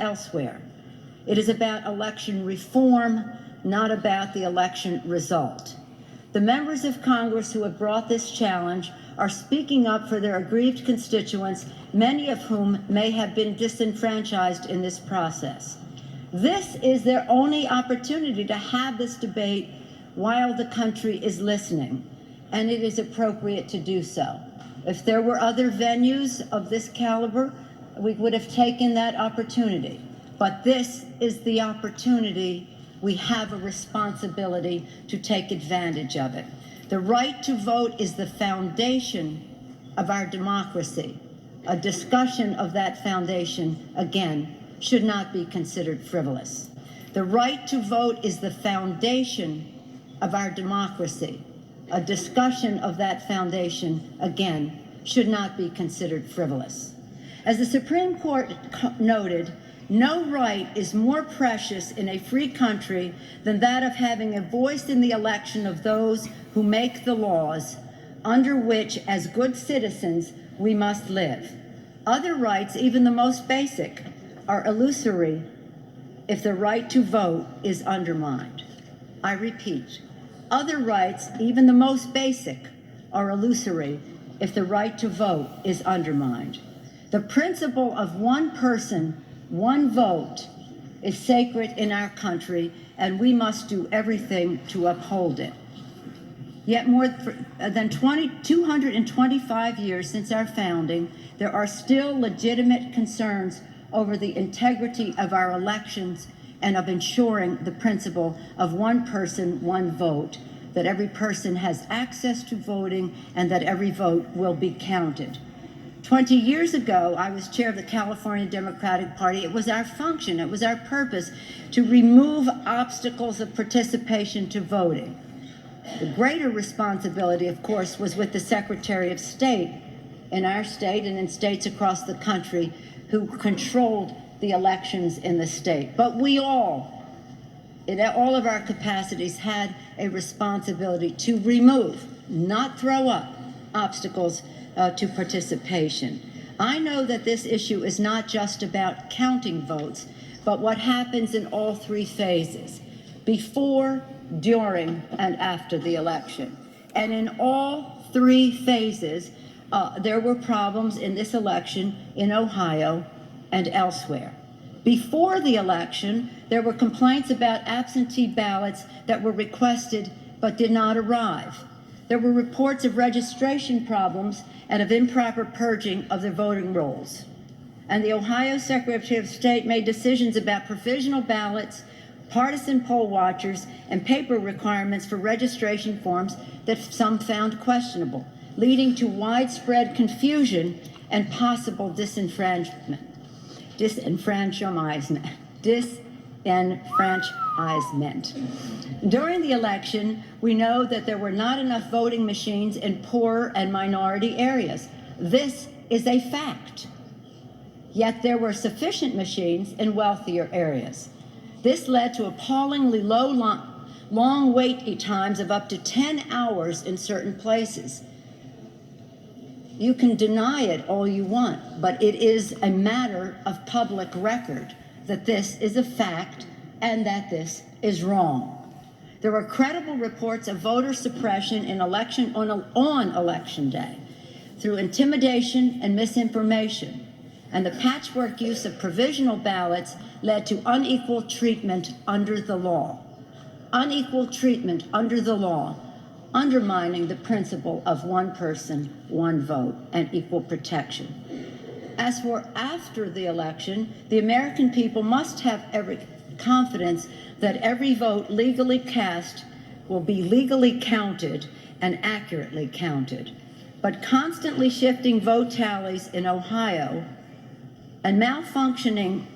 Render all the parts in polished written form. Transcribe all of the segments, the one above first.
elsewhere. It is about election reform, not about the election result. The members of Congress who have brought this challenge are speaking up for their aggrieved constituents, many of whom may have been disenfranchised in this process. This is their only opportunity to have this debate while the country is listening, and it is appropriate to do so. If there were other venues of this caliber, we would have taken that opportunity. But this is the opportunity. We have a responsibility to take advantage of it. The right to vote is the foundation of our democracy. A discussion of that foundation, again, should not be considered frivolous. The right to vote is the foundation of our democracy. A discussion of that foundation, again, should not be considered frivolous. As the Supreme Court noted, no right is more precious in a free country than that of having a voice in the election of those who make the laws under which, as good citizens, we must live. Other rights, even the most basic, are illusory if the right to vote is undermined. I repeat, other rights, even the most basic, are illusory if the right to vote is undermined. The principle of one person, one vote is sacred in our country, and we must do everything to uphold it. Yet more than 225 years since our founding, there are still legitimate concerns over the integrity of our elections and of ensuring the principle of one person, one vote, that every person has access to voting and that every vote will be counted. 20 years ago, I was chair of the California Democratic Party. It was our function, it was our purpose to remove obstacles of participation to voting. The greater responsibility, of course, was with the Secretary of State in our state and in states across the country who controlled the elections in the state. But we all, in all of our capacities, had a responsibility to remove, not throw up, obstacles to participation. I know that this issue is not just about counting votes, but what happens in all three phases, before, during, and after the election. And in all three phases, there were problems in this election in Ohio and elsewhere. Before the election, there were complaints about absentee ballots that were requested but did not arrive. There were reports of registration problems and of improper purging of the voting rolls. And the Ohio Secretary of State made decisions about provisional ballots, partisan poll watchers, and paper requirements for registration forms that some found questionable, leading to widespread confusion and possible disenfranchisement. During the election, we know that there were not enough voting machines in poorer and minority areas. This is a fact. Yet there were sufficient machines in wealthier areas. This led to appallingly long wait times of up to 10 hours in certain places. You can deny it all you want, but it is a matter of public record that this is a fact and that this is wrong. There were credible reports of voter suppression on election day through intimidation and misinformation, and the patchwork use of provisional ballots led to unequal treatment under the law. Unequal treatment under the law, undermining the principle of one person, one vote, and equal protection. As for after the election, the American people must have every confidence that every vote legally cast will be legally counted and accurately counted. But constantly shifting vote tallies in Ohio and malfunctioning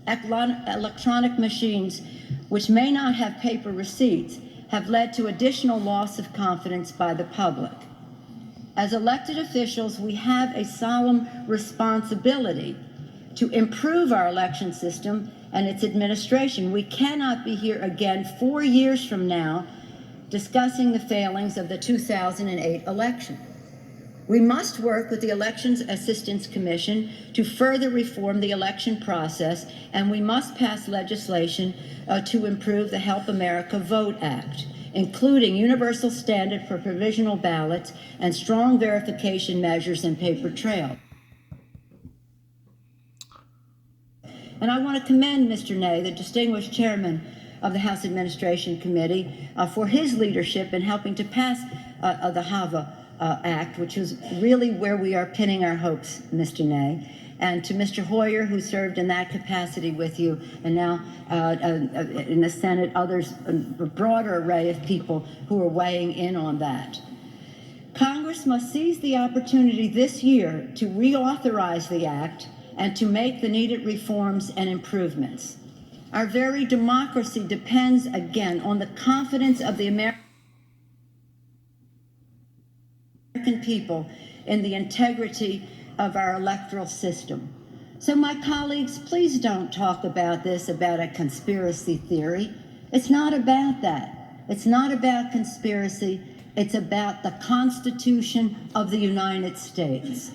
electronic machines which may not have paper receipts have led to additional loss of confidence by the public. As elected officials, we have a solemn responsibility to improve our election system and its administration. We cannot be here again 4 years from now discussing the failings of the 2008 election. We must work with the Elections Assistance Commission to further reform the election process, and we must pass legislation to improve the Help America Vote Act, including universal standard for provisional ballots and strong verification measures and paper trail. And I want to commend Mr. Ney, the distinguished chairman of the House Administration Committee, for his leadership in helping to pass the HAVA Act, which is really where we are pinning our hopes, Mr. Ney. And to Mr. Hoyer, who served in that capacity with you, and now in the Senate, others, a broader array of people who are weighing in on that. Congress must seize the opportunity this year to reauthorize the Act and to make the needed reforms and improvements. Our very democracy depends, again, on the confidence of the American people in the integrity of our electoral system. So my colleagues, please don't talk about this about a conspiracy theory. It's not about that. It's not about conspiracy. It's about the Constitution of the United States.